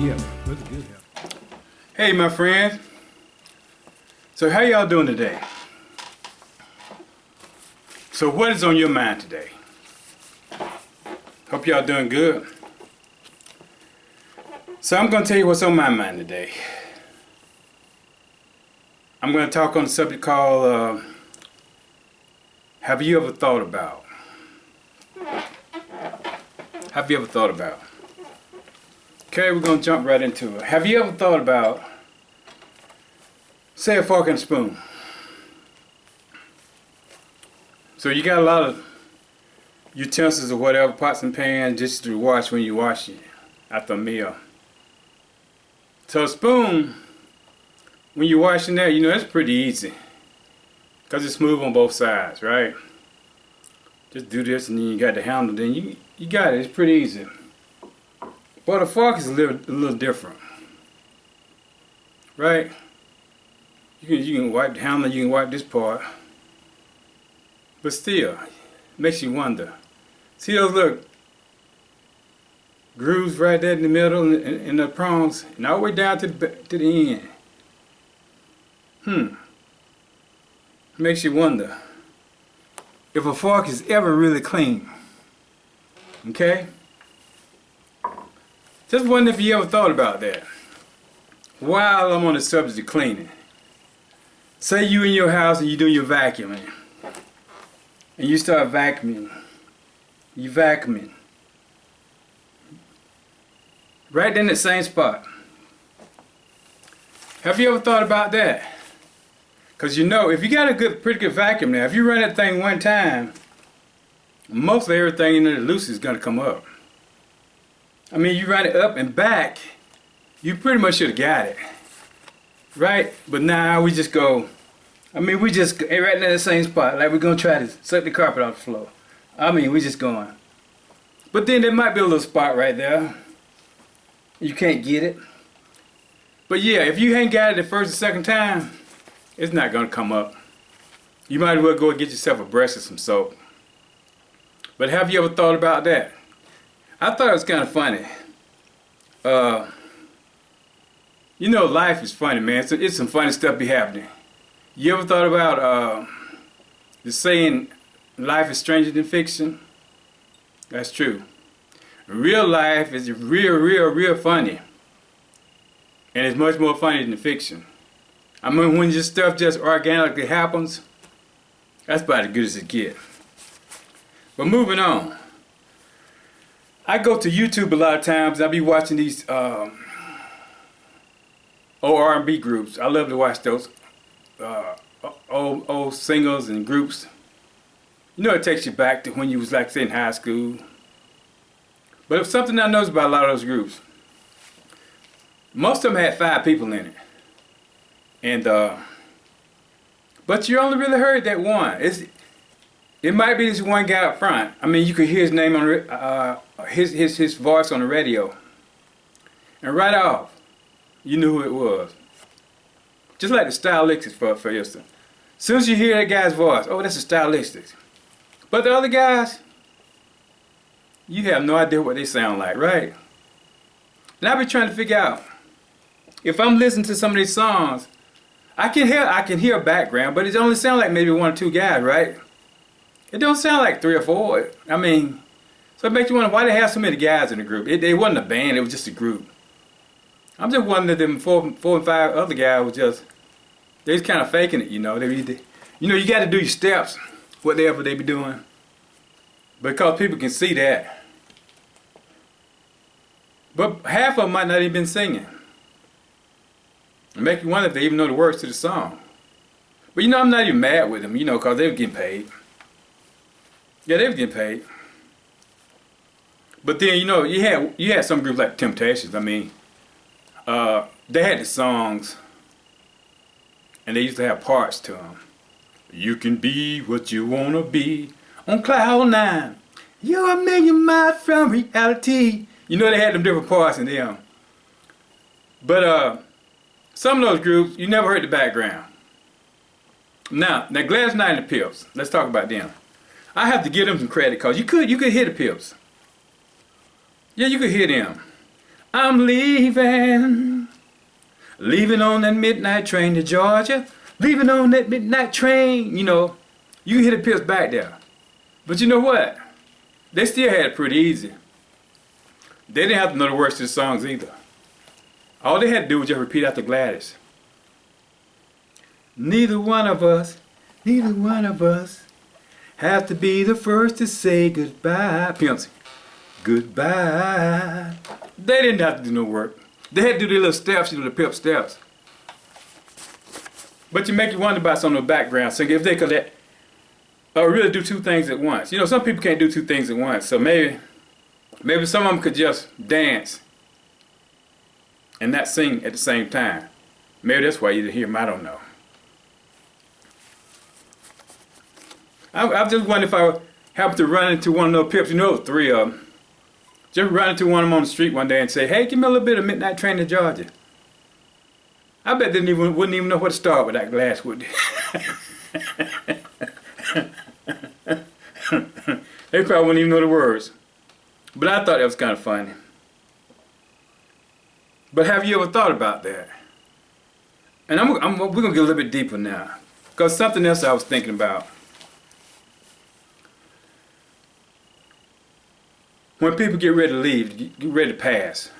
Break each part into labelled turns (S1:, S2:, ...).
S1: Yeah, that's good. Yeah.
S2: Hey, my friends. So how y'all doing today? So what is on your mind today? Hope y'all doing good. So I'm going to tell you what's on my mind today. I'm going to talk on the subject called have you ever thought about? Have you ever thought about? Okay, we're going to jump right into it. Have you ever thought about, say, a fork and a spoon? So you got a lot of utensils or whatever, pots and pans, just to wash when you wash it after a meal. So a spoon, when you're washing that, you know, that's pretty easy. Because it's smooth on both sides, right? Just do this and then you got the handle, then you got it, it's pretty easy. But a fork is a little different, right? You can wipe the handle, you can wipe this part, but still, it makes you wonder. See those little grooves right there in the middle and the prongs, and all the way down to the end. Makes you wonder if a fork is ever really clean. Okay? Just wonder if you ever thought about that. While I'm on the subject of cleaning, say you in your house and you do your vacuuming, and you start vacuuming. You vacuuming. Right in the same spot. Have you ever thought about that? Because you know, if you got a pretty good vacuum now, if you run that thing one time, most of everything in the loose is going to come up. I mean, you run it up and back, you pretty much should have got it. Right? But now we just go, we just right in the same spot, like we're going to try to suck the carpet off the floor. We just going. But then there might be a little spot right there. You can't get it. But yeah, if you ain't got it the first or second time, it's not going to come up. You might as well go and get yourself a brush or some soap. But have you ever thought about that? I thought it was kind of funny. You know, life is funny, man. So it's some funny stuff be happening. You ever thought about the saying, life is stranger than fiction? That's true. Real life is real funny. And it's much more funny than fiction. When this stuff just organically happens, that's about as good as it gets. But moving on. I go to YouTube a lot of times. I be watching these old R&B groups. I love to watch those old singers and groups. You know, it takes you back to when you was like say in high school. But it's something I noticed about a lot of those groups. Most of them had 5 people in it. And but you only really heard that one. It might be this one guy up front. You could hear his name on his voice on the radio, and right off, you knew who it was. Just like the Stylistics, for instance. As soon as you hear that guy's voice, oh, that's the Stylistics. But the other guys, you have no idea what they sound like, right? And I've been trying to figure out if I'm listening to some of these songs, I can hear a background, but it only sounds like maybe 1 or 2 guys, right? It don't sound like 3 or 4. So it makes you wonder why they have so many guys in the group. They wasn't a band, it was just a group. I'm just wondering if them 4 and 5 other guys was just, they was kind of faking it, you know. You got to do your steps, whatever they be doing, because people can see that. But half of them might not even been singing. It make you wonder if they even know the words to the song. But I'm not even mad with them, because they were getting paid. Yeah, they were getting paid. But then, you had some groups like Temptations. They had the songs, and they used to have parts to them. You can be what you want to be on cloud 9. You're a million miles from reality. They had them different parts in them. But some of those groups, you never heard the background. Now Gladys Knight and the Pips, let's talk about them. I have to give them some credit because you could hear the Pips. Yeah, you could hear them. I'm leaving. Leaving on that midnight train to Georgia. Leaving on that midnight train. You know, you can hear the Pips back there. But you know what? They still had it pretty easy. They didn't have to know the words to the songs either. All they had to do was just repeat after Gladys. Neither one of us have to be the first to say goodbye. Pimps, goodbye. They didn't have to do no work. They had to do their little steps, you know, the Pip steps. But you make you wonder about some of the background singing, if they could really do two things at once. You know, some people can't do two things at once, so maybe some of them could just dance and not sing at the same time. Maybe that's why you didn't hear them, I don't know. I just wonder if I happened to run into one of those Pips, you know, three of them. Just run into one of them on the street one day and say, hey, give me a little bit of Midnight Train to Georgia. I bet they wouldn't even know where to start with that glass, would they? They probably wouldn't even know the words. But I thought that was kind of funny. But have you ever thought about that? And we're going to get a little bit deeper now. Because something else I was thinking about. When people get ready to leave, get ready to pass,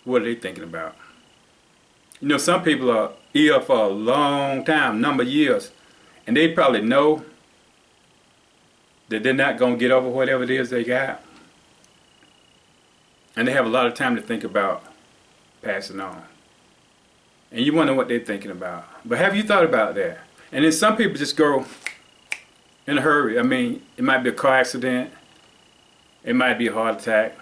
S2: what are they thinking about? You know, some people are ill for a long time, number of years, and they probably know that they're not going to get over whatever it is they got. And they have a lot of time to think about passing on. And you wonder what they're thinking about. But have you thought about that? And then some people just go in a hurry. I mean, it might be a car accident. It might be a heart attack.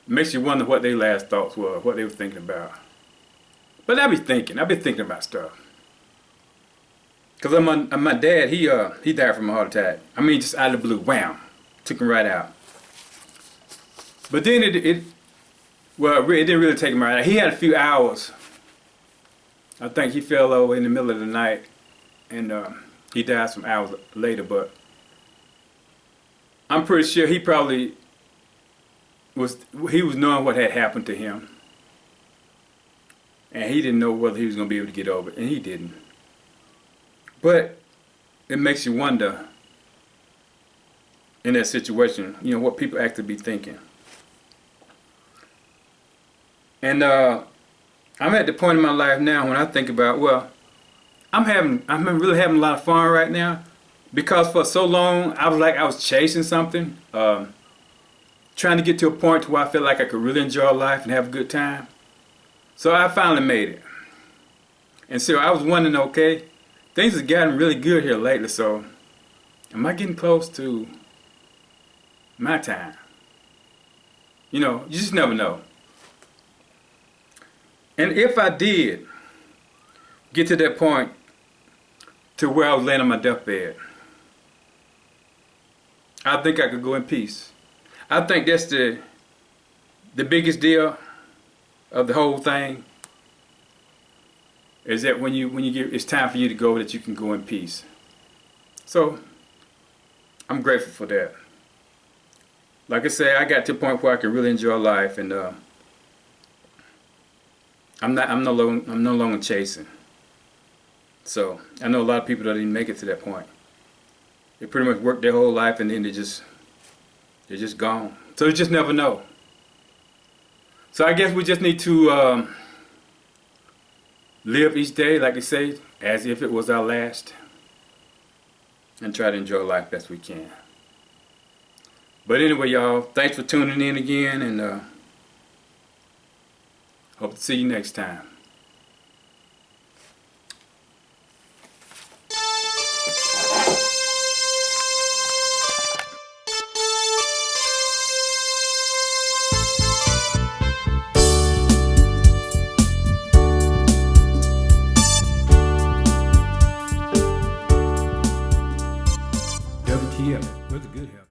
S2: It makes you wonder what their last thoughts were, what they were thinking about. But I've been thinking about stuff. Because my dad, he died from a heart attack. I mean, just out of the blue, wham, took him right out. But then it didn't really take him right out. He had a few hours. I think he fell over in the middle of the night, and he died some hours later. But I'm pretty sure he probably was knowing what had happened to him, and he didn't know whether he was going to be able to get over it, and he didn't. But it makes you wonder in that situation, you know, what people actually be thinking. And I'm at the point in my life now when I think about, well, I'm really having a lot of fun right now, because for so long I was chasing something, trying to get to a point where I felt like I could really enjoy life and have a good time. So I finally made it. And so I was wondering, okay, things have gotten really good here lately, so am I getting close to my time? You know, you just never know. And if I did get to that point to where I was laying on my deathbed, I think I could go in peace. I think that's the biggest deal of the whole thing, is that when you get, it's time for you to go, that you can go in peace. So I'm grateful for that. Like I say, I got to a point where I can really enjoy life, and I'm no longer chasing. So I know a lot of people don't even make it to that point. They pretty much work their whole life and then they're just gone. So you just never know. So I guess we just need to live each day, like they say, as if it was our last, and try to enjoy life best we can. But anyway, y'all, thanks for tuning in again, and hope to see you next time. WTF, where's the good help?